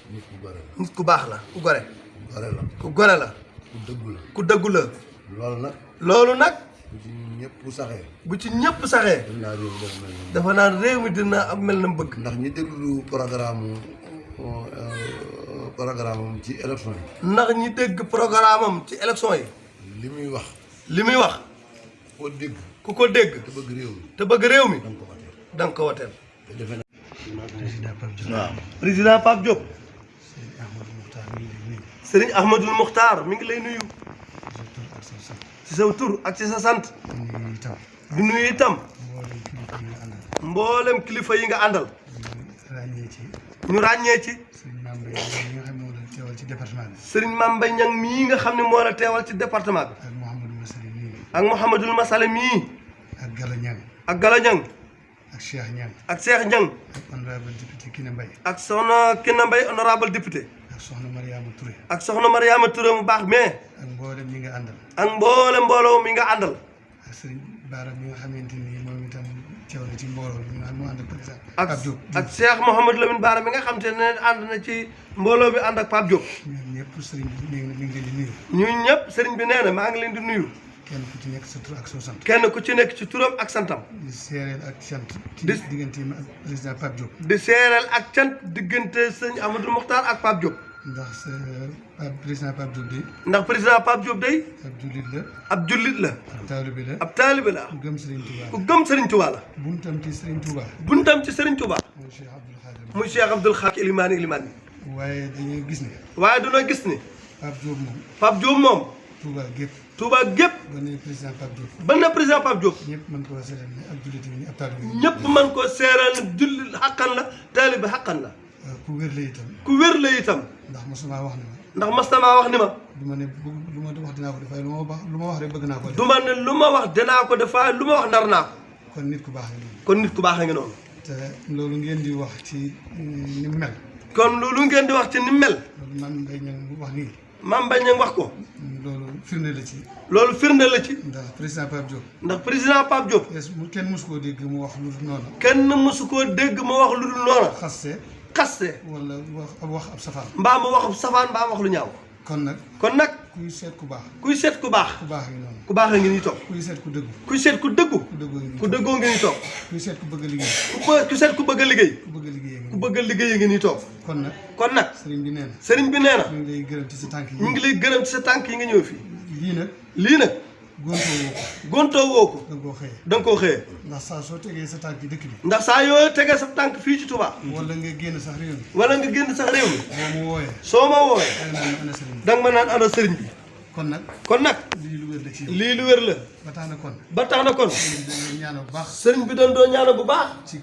nit ku gore la. nit ku baax la ku gore. gore la. ku gore la. ku dëggu la. ku dëggu la. loolu nag. loolu nag. bu ci ñëpp saxee. bu ci ñëpp saxee. dem naa réew mi def mel ni. dafa naan réew mi dina am mel na mu bëgg. ndax ñi déglu programme am ci élection yi. ndax ñi dégg programme am ci élection yi. li muy wax. li muy wax. koo dégg. ku ko dégg te bëgg réew mi te bëgg réew mi da nga ko wateel. da nga ko wateel waaw. président Pape Diop Serigne Ahmadul Muxtaar mi ngi lay nuyu ci sa tur ak ci sa sant di nuyu itam mboolem kilifa yi nga àndal ñu ràññee ci Serigne Mame Mbaye Niang mii nga xam ne moo la teewal ci département bi ak Mouhamadul Masale mii ak Gala Niang ak Gala Niang ak Cheikh Niang ak Cheikh Niang ak honorable député Kine Mbaye ak soxna Kine Mbaye honorable député ak soxna Mariama Touré ak soxna Mariama Touré mu baax mais ak mboolem ñi nga àndal ak mbooloo mi nga àndal ak Serigne Bara mi nga xamante ni moom itam teew na ci mbooloo mi nga xam moo ànd ak président ak Pape Diop ak Cheikh Mouhamadou Lamine Bara mi nga xam te ne ànd na ci mbooloo bi ànd ak Pape Diop ñoom ñëpp Serigne bi mi ngi leen di nuyu ñun ñëpp Serigne bi nee na maa ngi leen di nuyu kenn ku ci nekk sa tur ak soo sant kenn ku ci nekk ci turam ak santam di seereel ak sant ci Di- diggante ak président Pape Diop di seereel ak cant diggante sëñ Amadou Mokhtar ak Pape Diop ndax président Pape Diop de ndax président Pape Diop day ab jullit la ab jullit la ab taalibe la ab taalibe la ku gëm Serigne Touba ku gëm Serigne Touba la buntam ci Serigne Touba buntam ci Serigne Touba mooy Cheikh Abdoul Khadir muy Cheikh Abdoul Khadir Ilimani waaye dañuy gis ne waaye dañoo gis ni Pape Diop moom Pape Diop moom Touba gépp Touba gépp ba ne président Pape Diop ba na président Pape Diop ñëpp mën koo seetal ne ab jullit yi ab taalibe yi ñëpp mën ko seeral jullit xaqan la taalibe xaqan la ku wér la itam ku wér la itam ndax mosuma wax ne ma ndax mas na maa wax ni ma du ma ne lu ma wax dinaa ko def waaye lu ma wax rek bëgg naa ko def du ma ne lu ma wax dinaa ko def waaye lu ma wax ndar naa ko kon nit ku baax la nii kon nit ku baax a ngi noonu te loolu ngeen di wax ci ni mu mel kon loolu ngeen di wax ci ni mel loolu man Mbaye Niang wax nii Mame Mbaye Niang wax ko loolu firnde la ci loolu firnde la ci ndax président Pape Diop ndax président Pape Diop kenn mosu koo dégg mu wax lu dul noonu kenn mësu koo dégg mu wax lu dul noona xaste xaste wala wax ab safaan mbaa mu wax safaan mbaa mu wax lu ñaaw kon nag kon nag kuy seet ku baax kuy seet ku baax ku baax ngi noonu ku baax a ngi nii toog kuy seet ku dëggu kuy seet ku dëggu ku dëggoo ngi ku dëggoo ngi nii toog kuy seet ku bëgg a liggéey ku seet ku bëgg a liggéey ku bëgg a liggéey ku bëgg a liggéey a ngi nii toog kon nag kon nag sëriñ bi nee na sëriñ bi nee na ñu ngi lay gërëm ci sa tànk yi ñu ngi lay gërëm ci sa tànk yi nga ñëw fii lii nag lii nag góontoo woo ko gontoo woo ko da nga koo xëyee da nga koo xëyee ndax saa soo tegee sa tànk yi dëkk bi ndax saa yoo tegee sa tànk fii ci Touba wala nga génn sax réew mi wala nga génn sax réew mi boo mu wooyee soo ma woowee da nga naan ana sëriñ bi danga ma naan ana sëriñ bi kon nag kon nag lii lu wér la ci yow lii lu wér la ba tax na kon ba tax na kon sëriñ bi dañuy ñaanal bu baax sëriñ bi doon doo ñaanal bu baax ci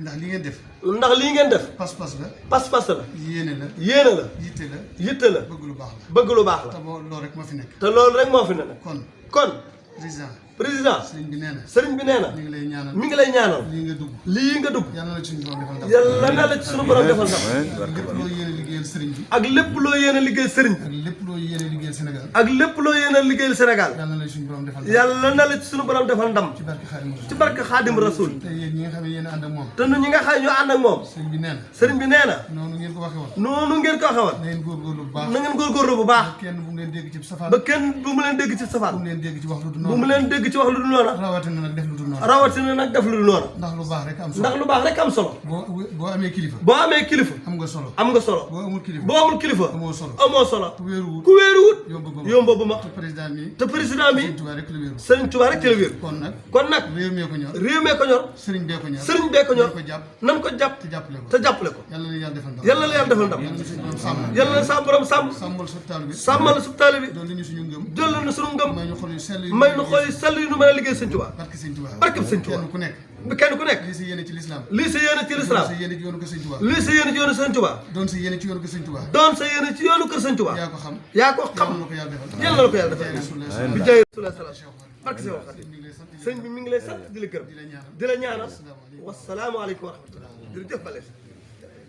ndax li ngeen def ndax lii ngeen def pas-pas la pas-pas la yéene la yéene la yitte la yitte la bëgg lu baax la bëgg lu baax la te boo loolu rek moo fi nekk te loolu rek moo fi ne nag kon kon président président sëriñ bi nee na sëriñ bi nee na ñu ngi lay ñaanal mi ngi lay ñaanal lii nga dugg lii nga dugg yàlla na ci suñu borom defal ndam yàlla na la ci sunu borom defal ndam lépp loo yéene liggéeyal sëriñ bi ak lépp loo yéene liggéey sëriñ bi ak lépp loo yéene liggéeyal Sénégal ak lépp loo yéene liggéeyal Sénégal yàlla na la ci suñu borom defal ndam yàlla na la ci sunu borom defal ndam ci barke Xaadimu Rasuul ci barke Xaadim Rasul te yéen ñi nga xam ne yéen a ànd ak moom te nu ñi nga xam ñu ànd ak moom sëriñ bi nee na sëriñ bi nee na noonu ngeen ko waxee woon noonu ngeen ko xewal na ngeen góorgóorlu bu baax na ngeen góorgóorlu bu baax kenn bu mu leen dégg ci safaan ba kenn bu mu leen dégg ci bu safaan mu leen dégg ci wax lu dul bu mu noonu leen dégg ci wax lu dul noona rawatina nag def lu dul noonu rawatina nag def lu dul noona ndax lu baax rek am solo ndax lu baax rek am solo boo amee kilifa boo amee kilifa am nga solo am nga solo boo amul kilifa boo amul kilifa amoo solo amoo solo ku wéeruwut ku wéeruwut yomb ba ma te président mi te président mi Sëriñ Tuubaa rek la wéeru sëriñ Tuubaa rek ci la wéer kon nag kon nag réew mee ko ñor réew mee ko ñor sëriñ bee ko ñor sëriñ bee ko ñor ko jàpp nan ko jàpp te jàppale ko te jàppale ko yàlla na yàlla defal ndam yàlla la yàlla defal ndam yàlla na suñu borom sàmm yàlla na sa borom sàmm sàmmal sa taal bi sàmmal su taali bi doon li ñu suñu ngëm jël na sunu ngëm may ñu xol yu sell may nu xool sell yu nu mën a liggéey sëñ Tuubaa barke sëñ Tuubaa barke sëñ Tuubaa kenn ku nekk kenn ku nekk lii sa yéene ci lislaam lii sa yéene ci lislaam sa yéene ci yoonu ko sëñ Tuubaa lii sa yéene ci yoonu sëñ Tuubaa doon sa yéene ci yoonu ko sëñ Tuubaa doon sa yéene ci yoonu kër sëñ Tuubaa yaa ko xam yaa ko xam yàlla na ko yàlla defal yàlla na ko yàlla defal bi jaay Rasulullah sallallahu barke Seex Xaadim sëñ bi mi ngi lay sant di la gërëm di la ñaanal wasalaamu aleykum wa rahmatullah jërëjëf Bale